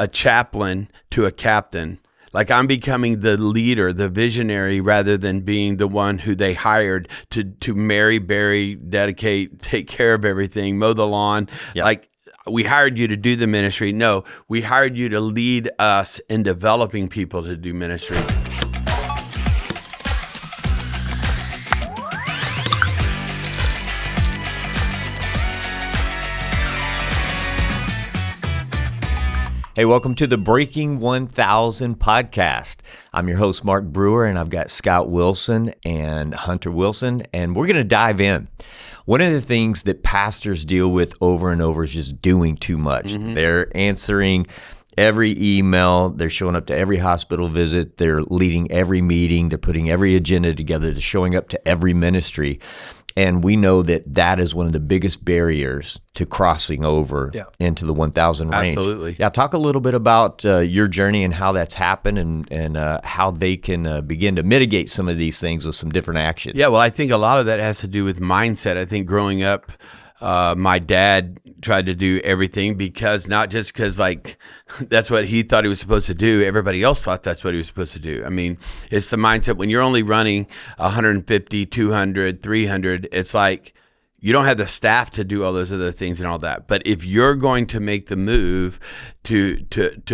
a chaplain to a captain. Like I'm becoming the leader, the visionary, rather than being the one who they hired to marry, bury, dedicate, take care of everything, mow the lawn. Yep. Like we hired you to do the ministry. No, we hired you to lead us in developing people to do ministry. Hey, welcome to the Breaking 1000 podcast. I'm your host, Mark Brewer, and I've got Scott Wilson and Hunter Wilson, and we're going to dive in. One of the things that pastors deal with over and over is just doing too much. Mm-hmm. They're answering every email. They're showing up to every hospital visit. They're leading every meeting. They're putting every agenda together. They're showing up to every ministry. And we know that that is one of the biggest barriers to crossing over into the 1,000 range. Absolutely. Yeah, talk a little bit about your journey and how that's happened and how they can begin to mitigate some of these things with some different actions. Yeah, well, I think a lot of that has to do with mindset. I think growing up, my dad tried to do everything not just because like that's what he thought he was supposed to do. Everybody else thought that's what he was supposed to do. I mean, it's the mindset when you're only running 150, 200, 300, it's like you don't have the staff to do all those other things and all that. But if you're going to make the move to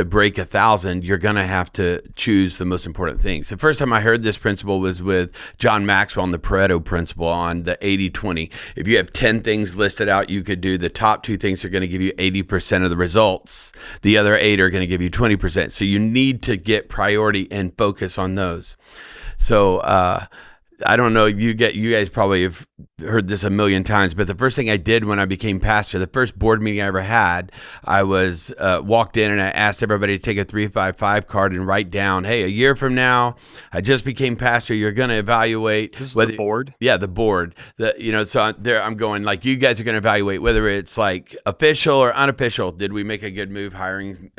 break 1,000, you're going to have to choose the most important things. The first time I heard this principle was with John Maxwell on the Pareto principle on the 80-20. If you have 10 things listed out you could do, the top 2 things are going to give you 80% of the results. The other 8 are going to give you 20%. So you need to get priority and focus on those. So, I don't know, you guys probably have heard this a million times, but the first thing I did when I became pastor, the first board meeting I ever had, I was walked in and I asked everybody to take a 3-5-5 card and write down, hey, a year from now, I just became pastor, you're going to evaluate. This is the board? Yeah, the board. So there I'm going, like, you guys are going to evaluate whether it's like official or unofficial. Did we make a good move hiring,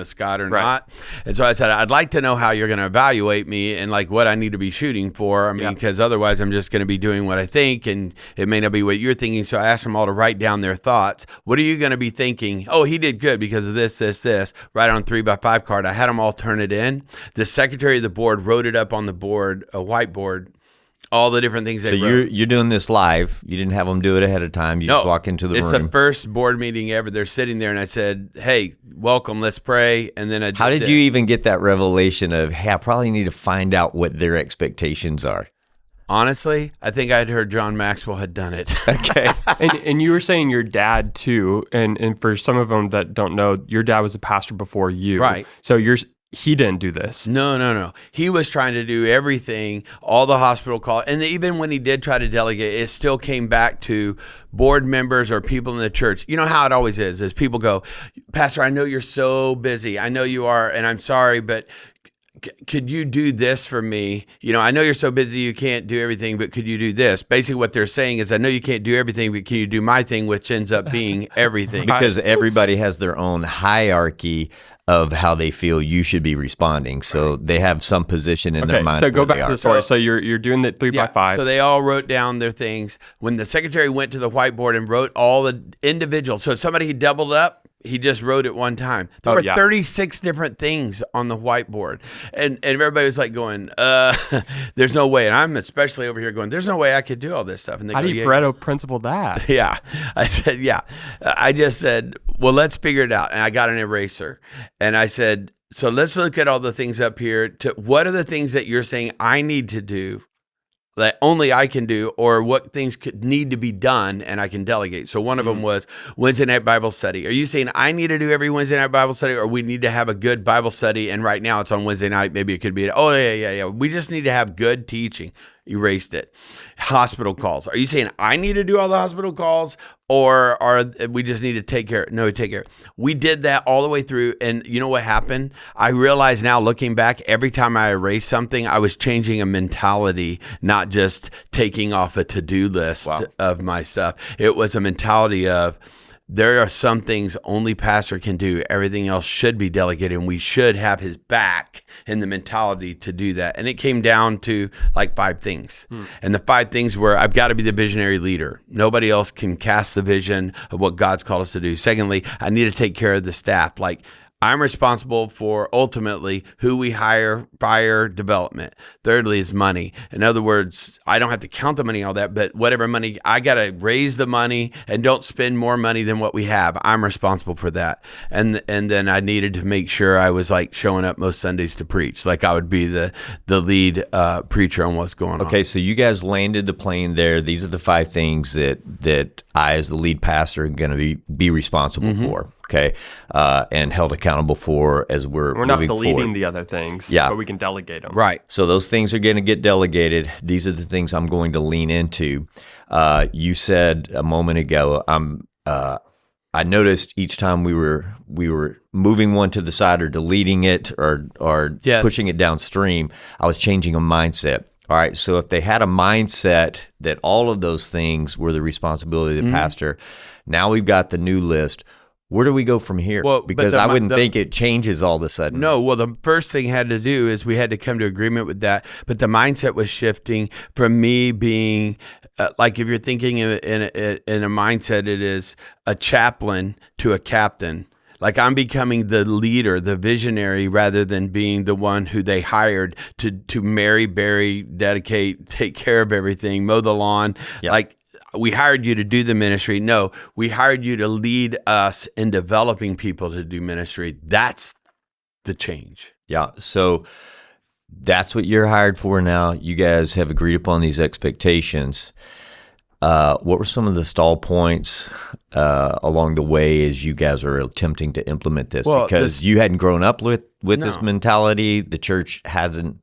Scott or not? And so I said, I'd like to know how you're going to evaluate me and like what I need to be shooting for. I mean, because otherwise I'm just going to be doing what I think and it may not be what you're thinking. So I asked them all to write down their thoughts. What are you going to be thinking? Oh, he did good because of this. Write on 3-by-5 card. I had them all turn it in. The secretary of the board wrote it up on the board, a whiteboard, all the different things they wrote. You're doing this live. You didn't have them do it ahead of time. You just walk into the room. It's the first board meeting ever. They're sitting there and I said, hey, welcome, let's pray. And then How did you even get that revelation of, hey, I probably need to find out what their expectations are? Honestly, I think I'd heard John Maxwell had done it. Okay. and you were saying your dad too, and for some of them that don't know, your dad was a pastor before you. Right. So he didn't do this. No. He was trying to do everything, all the hospital calls. And even when he did try to delegate, it still came back to board members or people in the church. You know how it always is people go, Pastor, I know you're so busy. I know you are, and I'm sorry, but could you do this for me? I know you're so busy you can't do everything, but could you do this? Basically what they're saying is, I know you can't do everything, but can you do my thing, which ends up being everything. Because everybody has their own hierarchy of how they feel you should be responding. So they have some position in their mind. So go back to the story. So you're doing the 3-by-5. So they all wrote down their things. When the secretary went to the whiteboard and wrote all the individuals, so if somebody doubled up, he just wrote it one time. There were 36 different things on the whiteboard. And everybody was like going, there's no way. And I'm especially over here going, there's no way I could do all this stuff. And they How do you Pareto principle that? Yeah. I said, I just said, well, let's figure it out. And I got an eraser. And I said, so let's look at all the things up here. What are the things that you're saying I need to do that only I can do, or what things could need to be done and I can delegate? So one of them was Wednesday night Bible study. Are you saying I need to do every Wednesday night Bible study, or we need to have a good Bible study and right now it's on Wednesday night? Maybe it could be, we just need to have good teaching. Erased it. Hospital calls. Are you saying I need to do all the hospital calls, or we just need to take care? No, take care. We did that all the way through, and you know what happened? I realize now, looking back, every time I erased something, I was changing a mentality, not just taking off a to-do list of my stuff. It was a mentality of, there are some things only pastor can do. Everything else should be delegated, and we should have his back in the mentality to do that. And it came down to like 5 things. And the 5 things were, I've got to be the visionary leader. Nobody else can cast the vision of what God's called us to do. Secondly, I need to take care of the staff. Like, I'm responsible for ultimately who we hire, fire, development. Thirdly is money. In other words, I don't have to count the money, all that, but whatever money, I got to raise the money and don't spend more money than what we have. I'm responsible for that. And then I needed to make sure I was like showing up most Sundays to preach. Like I would be the lead preacher on what's going on. Okay, so you guys landed the plane there. These are the 5 things that I, as the lead pastor, am going to be responsible for. Okay, and held accountable for as we're not moving deleting forward. the other things, Yeah. but we can delegate them. Right. So those things are going to get delegated. These are the things I'm going to lean into. You said a moment ago, I noticed each time we were moving one to the side or deleting it or Yes. pushing it downstream, I was changing a mindset. All right, so if they had a mindset that all of those things were the responsibility of the pastor, now we've got the new list. Where do we go from here? Well, but because I wouldn't think it changes all of a sudden. No, well, the first thing had to do is we had to come to agreement with that. But the mindset was shifting from me being like if you're thinking in a mindset, it is a chaplain to a captain. Like I'm becoming the leader, the visionary, rather than being the one who they hired to marry, bury, dedicate, take care of everything, mow the lawn. Yep. Like we hired you to do the ministry. No, we hired you to lead us in developing people to do ministry. That's the change. Yeah, so that's what you're hired for now. You guys have agreed upon these expectations. What were some of the stall points along the way as you guys are attempting to implement this? Well, because you hadn't grown up with this No. mentality. The church hadn't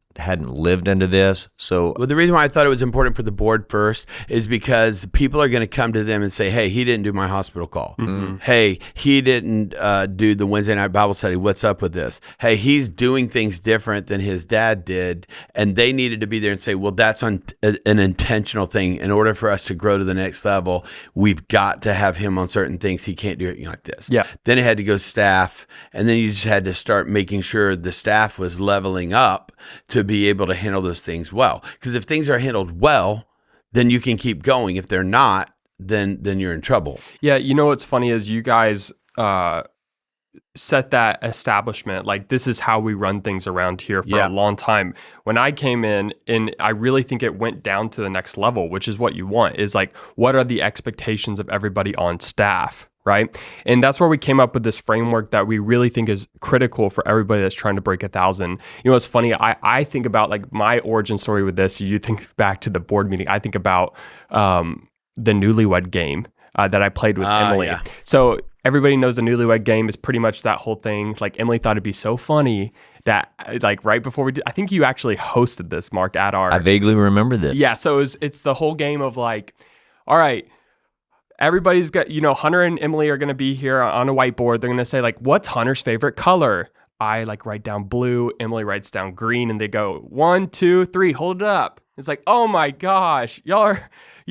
lived into this. So Well, the reason why I thought it was important for the board first is because people are going to come to them and say, hey, he didn't do my hospital call. Hey, he didn't do the Wednesday night Bible study. What's up with this? Hey, he's doing things different than his dad did. And they needed to be there and say, well, that's an intentional thing. In order for us to grow to the next level, we've got to have him on certain things. He can't do it like this. Yeah. Then it had to go staff. And then you just had to start making sure the staff was leveling up to be able to handle those things well. Because if things are handled well, then you can keep going. If they're not, then you're in trouble. Yeah, you know what's funny is you guys set that establishment, like this is how we run things around here for Yeah. a long time. When I came in, and I really think it went down to the next level, which is what you want, is like, what are the expectations of everybody on staff? Right. And that's where we came up with this framework that we really think is critical for everybody that's trying to break 1,000. You know, it's funny. I think about like my origin story with this. You think back to the board meeting. I think about the Newlywed Game that I played with Emily. Yeah. So everybody knows the Newlywed Game is pretty much that whole thing. Like Emily thought it'd be so funny that like right before we did, I think you actually hosted this, Mark, at our. I vaguely remember this. Yeah. So it's the whole game of like, all right, everybody's got, Hunter and Emily are going to be here on a whiteboard. They're going to say like, what's Hunter's favorite color? I like write down blue. Emily writes down green, and they go 1, 2, 3, hold it up. It's like, oh my gosh, y'all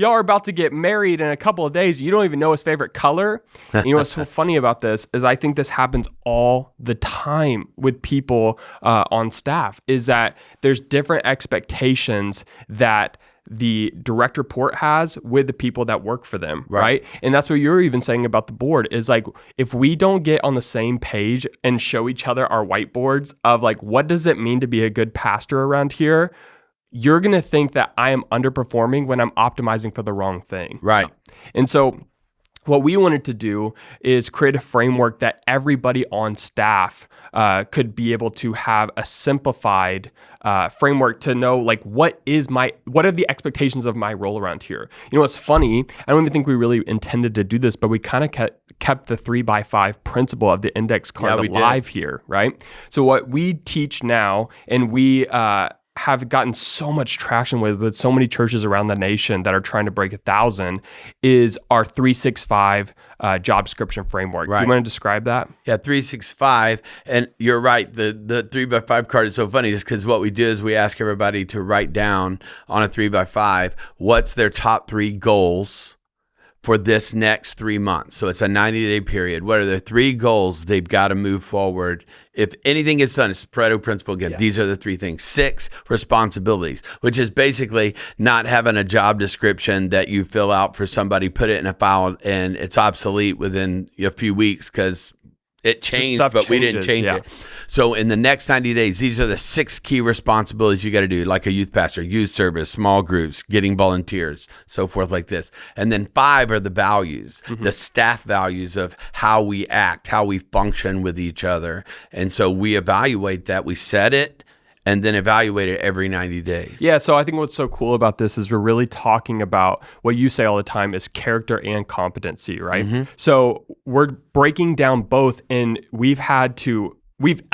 are about to get married in a couple of days. You don't even know his favorite color. And you know what's so funny about this is I think this happens all the time with people on staff, is that there's different expectations that the direct report has with the people that work for them, right? And that's what you're even saying about the board, is like, if we don't get on the same page and show each other our whiteboards of like, what does it mean to be a good pastor around here? You're going to think that I am underperforming when I'm optimizing for the wrong thing. Right. And so what we wanted to do is create a framework that everybody on staff could be able to have a simplified framework to know, like, what are the expectations of my role around here? You know, what's funny, I don't even think we really intended to do this, but we kind of kept the 3x5 principle of the index card alive here, right? So what we teach now, and we have gotten so much traction with so many churches around the nation that are trying to break 1,000, is our 365 job description framework. Right. Do you want to describe that? Yeah, 365. And you're right. The 3x5 card is so funny, just because what we do is we ask everybody to write down on a 3x5 what's their top 3 goals for this next 3 months. So it's a 90-day period. What are the 3 goals they've got to move forward? If anything gets done, it's Pareto principle again. Yeah. These are the 3 things. 6 responsibilities, which is basically not having a job description that you fill out for somebody, put it in a file, and it's obsolete within a few weeks because It changed, stuff but we didn't changes, change it. So in the next 90 days, these are the 6 key responsibilities you got to do, like a youth pastor, youth service, small groups, getting volunteers, so forth like this. And then 5 are the values, the staff values of how we act, how we function with each other. And so we evaluate that. We set it and then evaluate it every 90 days. Yeah, so I think what's so cool about this is we're really talking about what you say all the time is character and competency, right? So we're breaking down both, and we've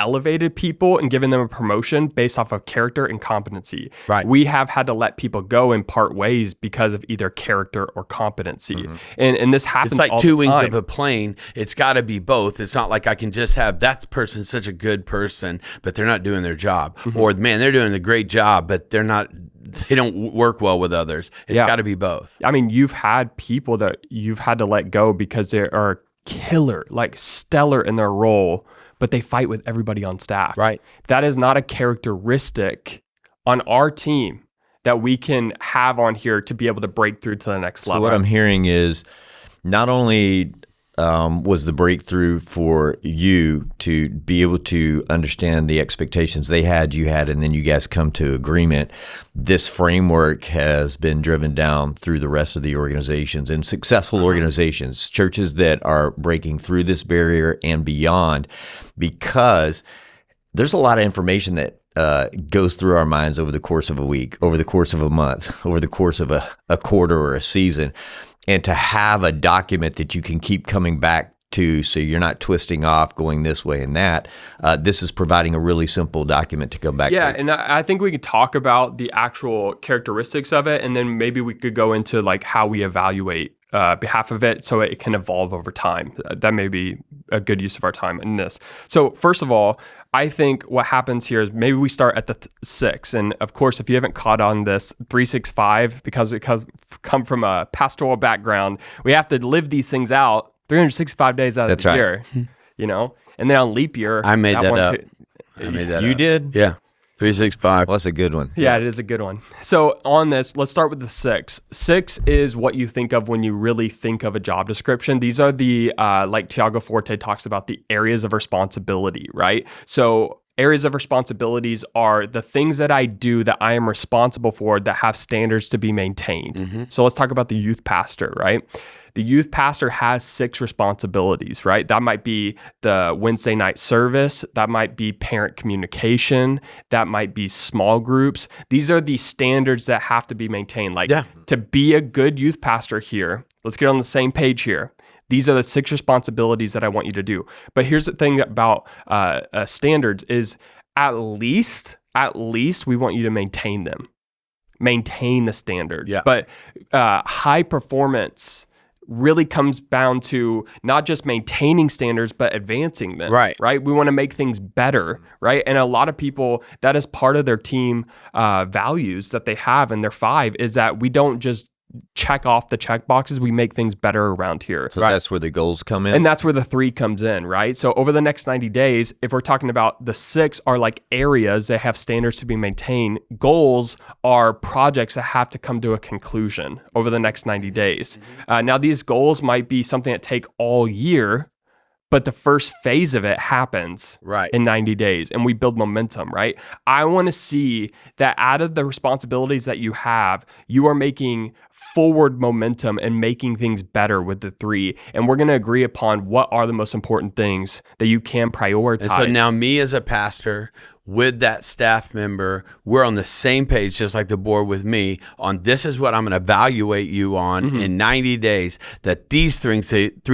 elevated people and given them a promotion based off of character and competency. Right. We have had to let people go and part ways because of either character or competency. And this happens It's like all two the wings time. of a plane. It's got to be both. It's not like I can just have that person such a good person, but they're not doing their job. Or, man, they're doing a great job, but they don't work well with others. It's got to be both. I mean, you've had people that you've had to let go because they are killer, like stellar in their role, but they fight with everybody on staff. Right. That is not a characteristic on our team that we can have on here to be able to break through to the next level. So what I'm hearing is not only was the breakthrough for you to be able to understand the expectations they had, you had, and then you guys come to agreement. This framework has been driven down through the rest of the organizations and successful organizations, churches that are breaking through this barrier and beyond, because there's a lot of information that goes through our minds over the course of a week, over the course of a month, over the course of a quarter or a season. And to have a document that you can keep coming back to so you're not twisting off, going this way and that, this is providing a really simple document to go back to. Yeah, and I think we could talk about the actual characteristics of it, and then maybe we could go into like how we evaluate behalf of it so it can evolve over time. That may be a good use of our time in this. So first of all, I think what happens here is maybe we start at the 6. And of course, if you haven't caught on this 365, because we come from a pastoral background, we have to live these things out 365 days out of the year, you know? And then on leap year, I made that up. I made that You up. did? Yeah. 365. Well, that's a good one. Yeah, it is a good one. So on this, let's start with the 6. 6 is what you think of when you really think of a job description. These are the, like Tiago Forte talks about, the areas of responsibility, right? So areas of responsibilities are the things that I do that I am responsible for that have standards to be maintained. So let's talk about the youth pastor, right? The youth pastor has 6 responsibilities, right? That might be the Wednesday night service. That might be parent communication. That might be small groups. These are the standards that have to be maintained. Like to be a good youth pastor here, let's get on the same page here. These are the 6 responsibilities that I want you to do. But here's the thing about standards is at least we want you to maintain them. Maintain the standards. Yeah. But high performance really comes down to not just maintaining standards, but advancing them. Right. We want to make things better. Right. And a lot of people, that is part of their team values that they have in their 5 is that we don't just check off the check boxes, we make things better around here. So that's where the goals come in. And that's where the 3 comes in, right? So over the next 90 days, if we're talking about the 6 are like areas that have standards to be maintained, goals are projects that have to come to a conclusion over the next 90 days. Now, these goals might be something that take all year, but the first phase of it happens in 90 days and we build momentum, right? I want to see that out of the responsibilities that you have, you are making forward momentum and making things better with the 3. And we're going to agree upon what are the most important things that you can prioritize. And so now me as a pastor with that staff member, we're on the same page, just like the board with me, on this is what I'm going to evaluate you on in 90 days, that these 3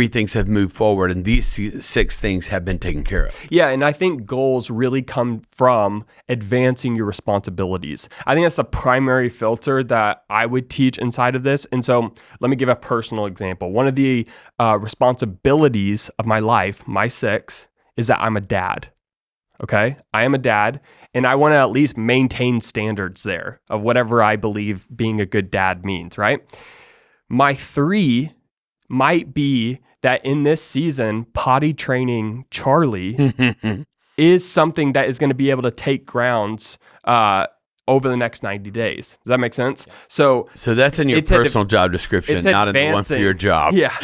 things have moved forward and these 6 things have been taken care of. Yeah, and I think goals really come from advancing your responsibilities. I think that's the primary filter that I would teach inside of this. And so let me give a personal example. One of the responsibilities of my life, my 6, is that I'm a dad. Okay, I am a dad, and I want to at least maintain standards there of whatever I believe being a good dad means, right? My 3 might be that in this season, potty training Charlie is something that is going to be able to take grounds over the next 90 days. Does that make sense? So that's in your personal job description, not in the one for your job. Yeah.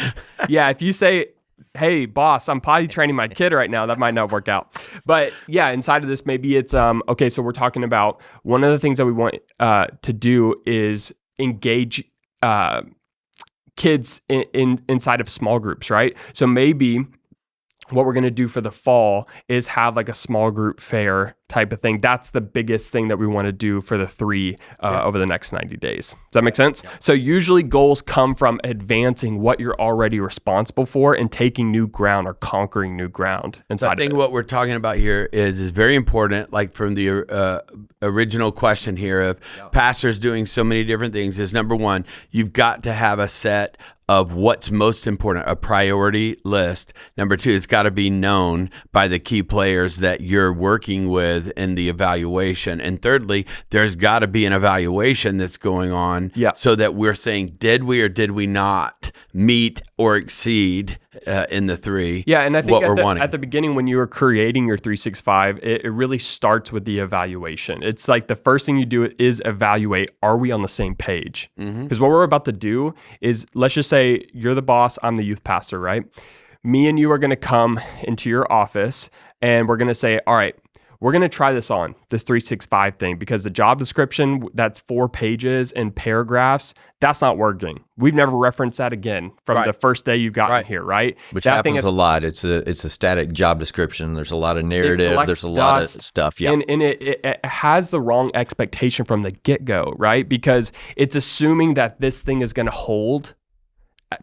If you say hey boss, I'm potty training my kid right now. That might not work out. But yeah, inside of this, maybe it's okay, so we're talking about one of the things that we want to do is engage kids inside of small groups, right? So maybe what we're going to do for the fall is have like a small group fair type of thing. That's the biggest thing that we want to do for the three over the next 90 days. Does that make sense? Yeah. So usually goals come from advancing what you're already responsible for and taking new ground or conquering new ground inside. I think what we're talking about here is very important, like from the original question here of pastors doing so many different things, is number one, you've got to have a set of what's most important, a priority list. Number two, it's got to be known by the key players that you're working with in the evaluation. And thirdly, there's got to be an evaluation that's going on so that we're saying, did we or did we not meet or exceed in the three? Yeah, and I think at the beginning when you were creating your 365, it really starts with the evaluation. It's like the first thing you do is evaluate, are we on the same page? Because what we're about to do is, let's just say you're the boss, I'm the youth pastor, right? Me and you are going to come into your office and we're going to say, all right, we're going to try this 365 thing, because the job description, that's 4 pages and paragraphs, that's not working. We've never referenced that again from the first day you've gotten here, right? Which happens a lot. It's a static job description. There's a lot of narrative. There's a lot of stuff. Yeah. And it has the wrong expectation from the get-go, right? Because it's assuming that this thing is going to hold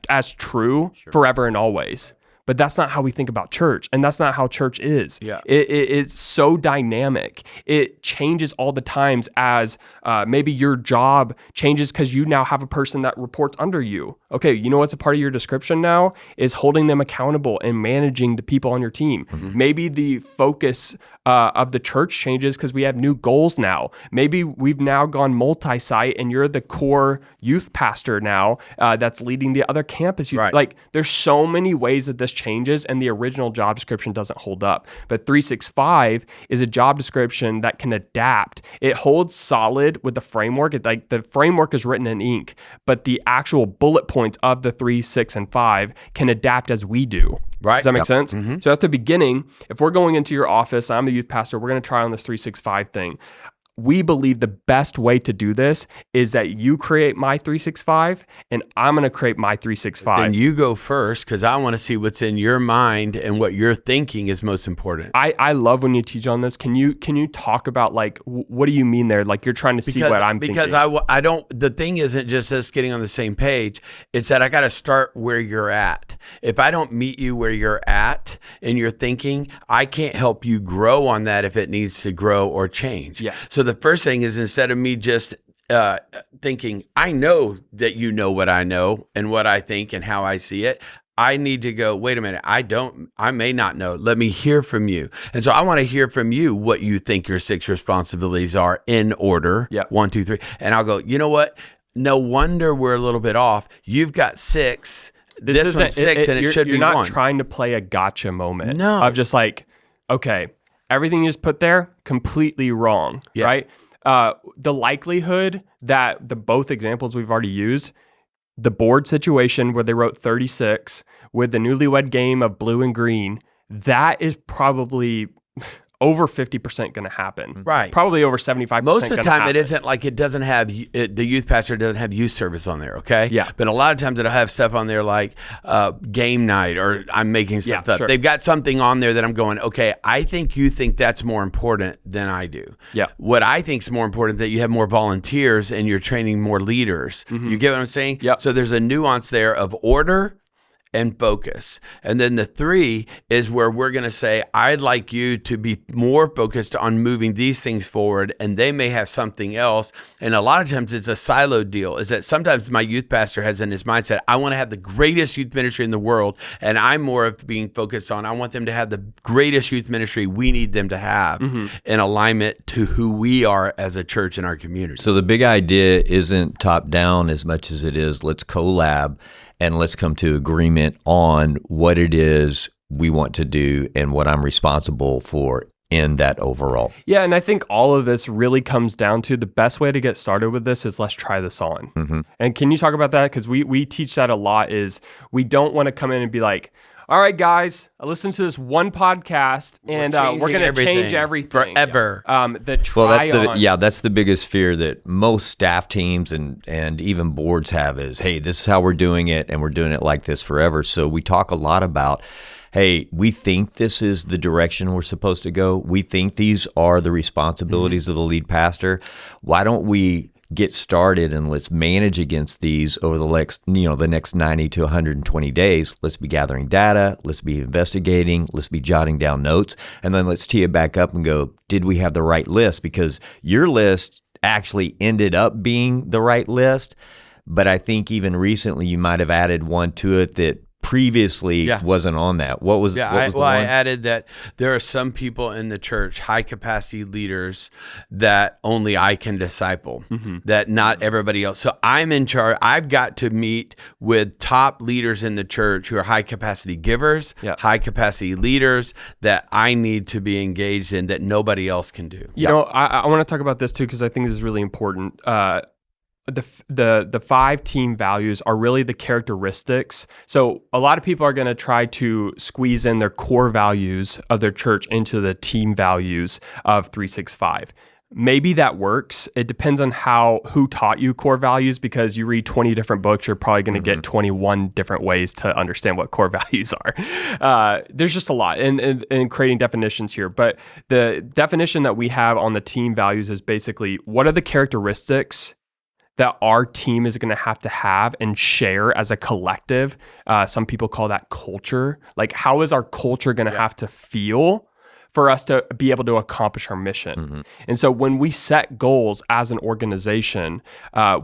as true forever and always. But that's not how we think about church, and that's not how church is. Yeah. It's so dynamic. It changes all the times as maybe your job changes because you now have a person that reports under you. Okay, you know what's a part of your description now is holding them accountable and managing the people on your team. Maybe the focus of the church changes because we have new goals now. Maybe we've now gone multi-site and you're the core youth pastor now that's leading the other campus. Like there's so many ways that this changes, and the original job description doesn't hold up. But 365 is a job description that can adapt. It holds solid with the framework. The framework is written in ink, but the actual bullet points of the 3, 6, and 5 can adapt as we do. Right. Does that make sense? So at the beginning, if we're going into your office, I'm the youth pastor, we're going to try on this 365 thing. We believe the best way to do this is that you create my 365 and I'm going to create my 365. And you go first, because I want to see what's in your mind and what you're thinking is most important. I love when you teach on this. Can you talk about like, what do you mean there? Like you're trying to see what I'm thinking. Because I don't, the thing isn't just us getting on the same page. It's that I got to start where you're at. If I don't meet you where you're at in your thinking, I can't help you grow on that if it needs to grow or change. Yeah. So the first thing is, instead of me just thinking, I know that you know what I know and what I think and how I see it, I need to go, wait a minute, I may not know. Let me hear from you. And so I want to hear from you what you think your 6 responsibilities are in order. 1, 2, 3. And I'll go, you know what? No wonder we're a little bit off. You've got 6. This one's 6 and it should be 1. You're not trying to play a gotcha moment. No. Of just like, okay, everything you just put there, completely wrong, right? The likelihood that both examples we've already used, the board situation where they wrote 36 with the newlywed game of blue and green, that is probably over 50% going to happen. Right. Probably over 75%. Most of the time, it isn't like it doesn't have, the youth pastor doesn't have youth service on there, okay? Yeah. But a lot of times it'll have stuff on there like game night, or I'm making stuff up. Sure. They've got something on there that I'm going, okay, I think you think that's more important than I do. Yeah. What I think is more important, that you have more volunteers and you're training more leaders. You get what I'm saying? Yep. So there's a nuance there of order and focus. And then the 3 is where we're going to say, I'd like you to be more focused on moving these things forward, and they may have something else. And a lot of times it's a siloed deal, is that sometimes my youth pastor has in his mindset, I want to have the greatest youth ministry in the world. And I'm more of being focused on, I want them to have the greatest youth ministry we need them to have in alignment to who we are as a church in our community. So the big idea isn't top down as much as it is, let's collab and let's come to agreement on what it is we want to do and what I'm responsible for in that overall. Yeah, and I think all of this really comes down to the best way to get started with this is let's try this on. And can you talk about that? Because we teach that a lot, is we don't want to come in and be like, all right, guys, I listened to this one podcast, and we're going to change everything. Forever. The try-on. That's the biggest fear that most staff teams and even boards have is, hey, this is how we're doing it, and we're doing it like this forever. So we talk a lot about, hey, we think this is the direction we're supposed to go. We think these are the responsibilities of the lead pastor. Why don't we get started and let's manage against these over the next 90 to 120 days. Let's be gathering data, let's be investigating, let's be jotting down notes, and then let's tee it back up and go, did we have the right list? Because your list actually ended up being the right list, but I think even recently you might have added one to it that previously wasn't on that. What was the one? I added that there are some people in the church, high capacity leaders, that only I can disciple, that not everybody else. So I'm in charge. I've got to meet with top leaders in the church who are high capacity givers, high capacity leaders that I need to be engaged in that nobody else can do. You know, I want to talk about this too, because I think this is really important. The 5 team values are really the characteristics. So a lot of people are going to try to squeeze in their core values of their church into the team values of 365. Maybe that works. It depends on who taught you core values, because you read 20 different books, you're probably going to get 21 different ways to understand what core values are. There's just a lot in creating definitions here. But the definition that we have on the team values is basically, what are the characteristics that our team is going to have and share as a collective? Some people call that culture. Like, how is our culture going to have to feel for us to be able to accomplish our mission? And so when we set goals as an organization,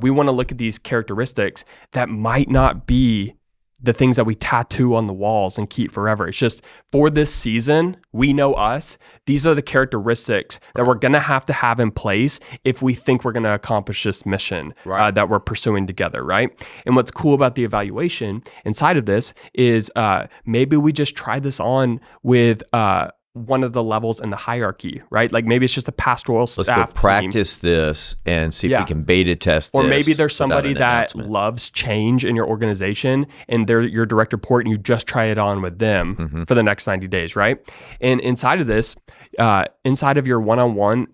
we want to look at these characteristics that might not be the things that we tattoo on the walls and keep forever. It's just, for this season, we know us. These are the characteristics that we're going to have in place if we think we're going to accomplish this mission that we're pursuing together, right? And what's cool about the evaluation inside of this is maybe we just try this on with one of the levels in the hierarchy, right? Like, maybe it's just a pastoral staff Let's go practice this and see if we can beta test this. Or maybe there's somebody that loves change in your organization and they're your direct report, and you just try it on with them for the next 90 days, right? And inside of this, inside of your one-on-one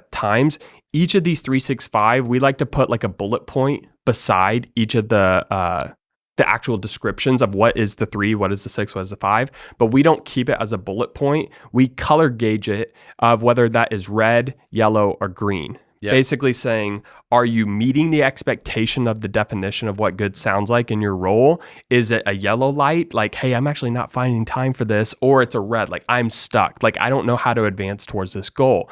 times, each of these 365, we like to put like a bullet point beside each of the actual descriptions of what is the 3, what is the 6, what is the 5, but we don't keep it as a bullet point. We color gauge it of whether that is red, yellow, or green. Basically saying, are you meeting the expectation of the definition of what good sounds like in your role? Is it a yellow light, like, hey, I'm actually not finding time for this? Or it's a red, like, I'm stuck, like, I don't know how to advance towards this goal.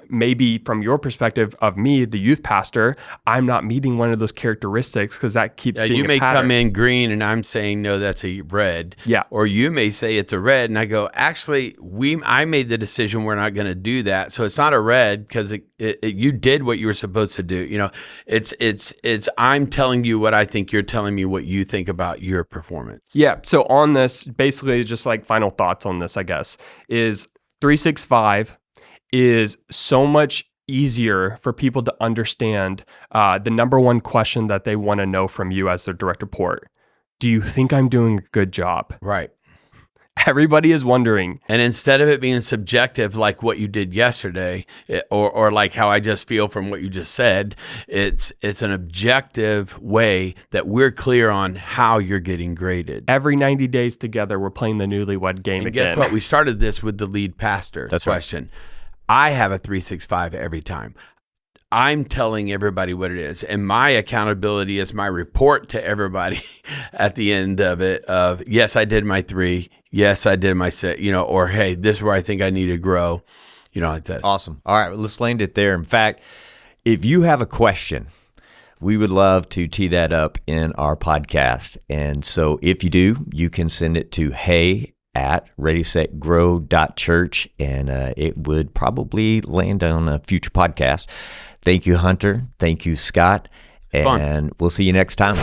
Maybe from your perspective of me, the youth pastor, I'm not meeting one of those characteristics because that keeps being you may a pattern. come in green and I'm saying, no, that's a red. Or you may say it's a red and I go, actually, I made the decision we're not going to do that. So it's not a red because you did what you were supposed to do. You know, it's I'm telling you what I think, you're telling me what you think about your performance. So on this, basically, just like final thoughts on this, I guess, is 365 is so much easier for people to understand the number one question that they want to know from you as their direct report. Do you think I'm doing a good job? Right. Everybody is wondering. And instead of it being subjective, like what you did yesterday, or like how I just feel from what you just said, it's an objective way that we're clear on how you're getting graded. Every 90 days together, we're playing the newlywed game again. Guess what? We started this with the lead pastor question. Right. I have a 365 every time. I'm telling everybody what it is. And my accountability is my report to everybody at the end of it of, yes, I did my 3. Yes, I did my 6, or, hey, this is where I think I need to grow, like that. Awesome. All right, let's land it there. In fact, if you have a question, we would love to tee that up in our podcast. And so if you do, you can send it to hey@readysetgrow.church, and it would probably land on a future podcast. Thank you, Hunter. Thank you, Scott. And we'll see you next time.